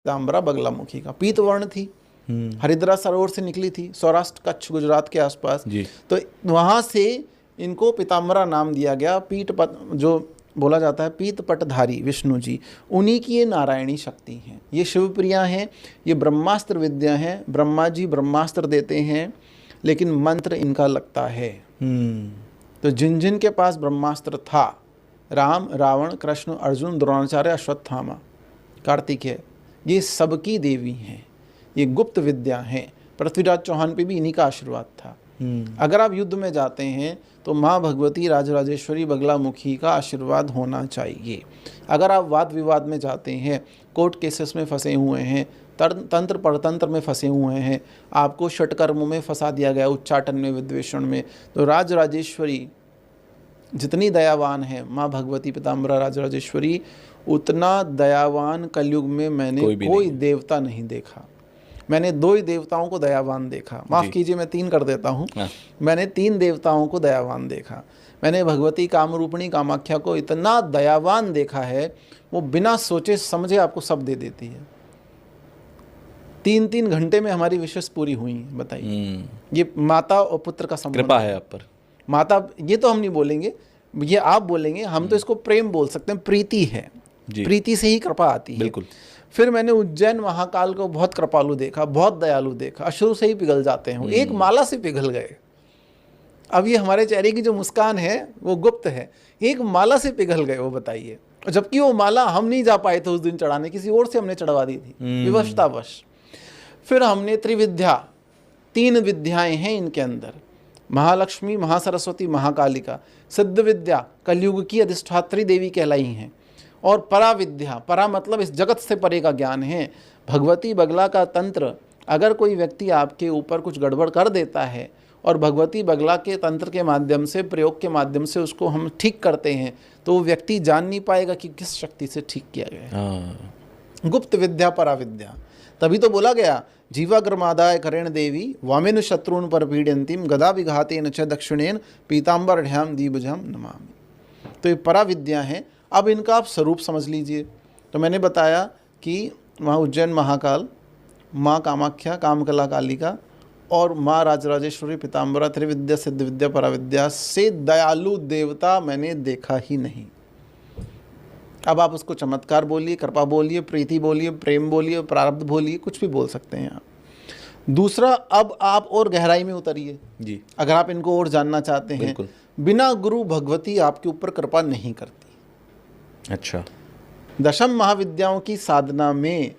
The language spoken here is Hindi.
पीताम्बरा बगलामुखी का। पीत वर्ण थी, हरिद्रा सरोवर से निकली थी, सौराष्ट्र कच्छ गुजरात के आसपास, तो वहाँ से इनको पीताम्बरा नाम दिया गया। पीठ पट जो बोला जाता है पीत पटधारी विष्णु जी, उन्हीं की ये नारायणी शक्ति हैं, ये शिवप्रिया हैं, ये ब्रह्मास्त्र विद्या हैं। ब्रह्मा जी ब्रह्मास्त्र देते हैं लेकिन मंत्र इनका लगता है। तो जिन जिन के पास ब्रह्मास्त्र था, राम, रावण, कृष्ण, अर्जुन, द्रोणाचार्य, अश्वत्थामा, कार्तिकेय, ये सबकी देवी हैं, ये गुप्त विद्या हैं। पृथ्वीराज चौहान पे भी इन्हीं का आशीर्वाद था। अगर आप युद्ध में जाते हैं तो माँ भगवती राजराजेश्वरी बगलामुखी का आशीर्वाद होना चाहिए। अगर आप वाद विवाद में जाते हैं, कोर्ट केसेस में फंसे हुए हैं, तंत्र परतंत्र में फंसे हुए हैं, आपको षटकर्मों में फंसा दिया गया, उच्चाटन में, विद्वेषण में, तो राजराजेश्वरी जितनी दयावान है, माँ भगवती पीताम्बरा राजराजेश्वरी, उतना दयावान कलयुग में मैंने कोई देवता नहीं देखा। मैंने 2 ही देवताओं को दयावान देखा, माफ़ कीजिए मैं 3 कर देता हूँ। मैंने 3 देवताओं को दयावान देखा। मैंने भगवती कामरूपिणी कामाख्या को इतना दयावान देखा है, वो बिना सोचे समझे आपको सब दे देती है। 3-3 घंटे में हमारी विशेष पूरी हुई है, बताइए। ये माता और पुत्र का संबंध, कृपा है आप पर। माता, ये तो हम नहीं बोलेंगे, ये आप बोलेंगे, हम तो इसको प्रेम बोल सकते हैं, प्रीति है, प्रीति से ही कृपा आती है। बिल्कुल। फिर मैंने उज्जैन महाकाल को बहुत कृपालु देखा, बहुत दयालु देखा, अश्रु से ही पिघल जाते हैं, एक माला से पिघल गए। अब ये हमारे चेहरे की जो मुस्कान है वो गुप्त है, एक माला से पिघल गए वो, बताइए। जबकि वो माला हम नहीं जा पाए थे उस दिन चढ़ाने, किसी और से हमने चढ़वा दी थी विवशतावश। फिर हमने त्रिविद्या, 3 विद्याएं हैं इनके अंदर, महालक्ष्मी, महासरस्वती, महाकालिका। सिद्ध विद्या कलयुग की अधिष्ठात्री देवी कहलाई हैं, और परा विद्या, परा मतलब इस जगत से परे का ज्ञान है, भगवती बगला का तंत्र। अगर कोई व्यक्ति आपके ऊपर कुछ गड़बड़ कर देता है और भगवती बगला के तंत्र के माध्यम से, प्रयोग के माध्यम से उसको हम ठीक करते हैं, तो वो व्यक्ति जान नहीं पाएगा कि किस शक्ति से ठीक किया गया है। गुप्त विद्या, परा विद्या। तभी तो बोला गया, जीवाग्रमादाय करेण देवी वामेन शत्रुन पर पीड्यंतीम गदा विघातेन च दक्षिणेन पीताम्बरढ्याम दीबजम नमामि। तो ये परा विद्या है। अब इनका आप स्वरूप समझ लीजिए। तो मैंने बताया कि वहाँ उज्जैन महाकाल, माँ कामाख्या कामकला कालिका, और माँ राजराजेश्वरी पीताम्बरा, त्रिविद्या, सिद्ध विद्या, पराविद्या से दयालु देवता मैंने देखा ही नहीं। अब आप उसको चमत्कार बोलिए, कृपा बोलिए, प्रीति बोलिए, प्रेम बोलिए, प्रारब्ध बोलिए, कुछ भी बोल सकते हैं आप। दूसरा, अब आप और गहराई में उतरिए जी। अगर आप इनको और जानना चाहते हैं, बिना गुरु भगवती आपके ऊपर कृपा नहीं करती। अच्छा। दशम महाविद्याओं की साधना में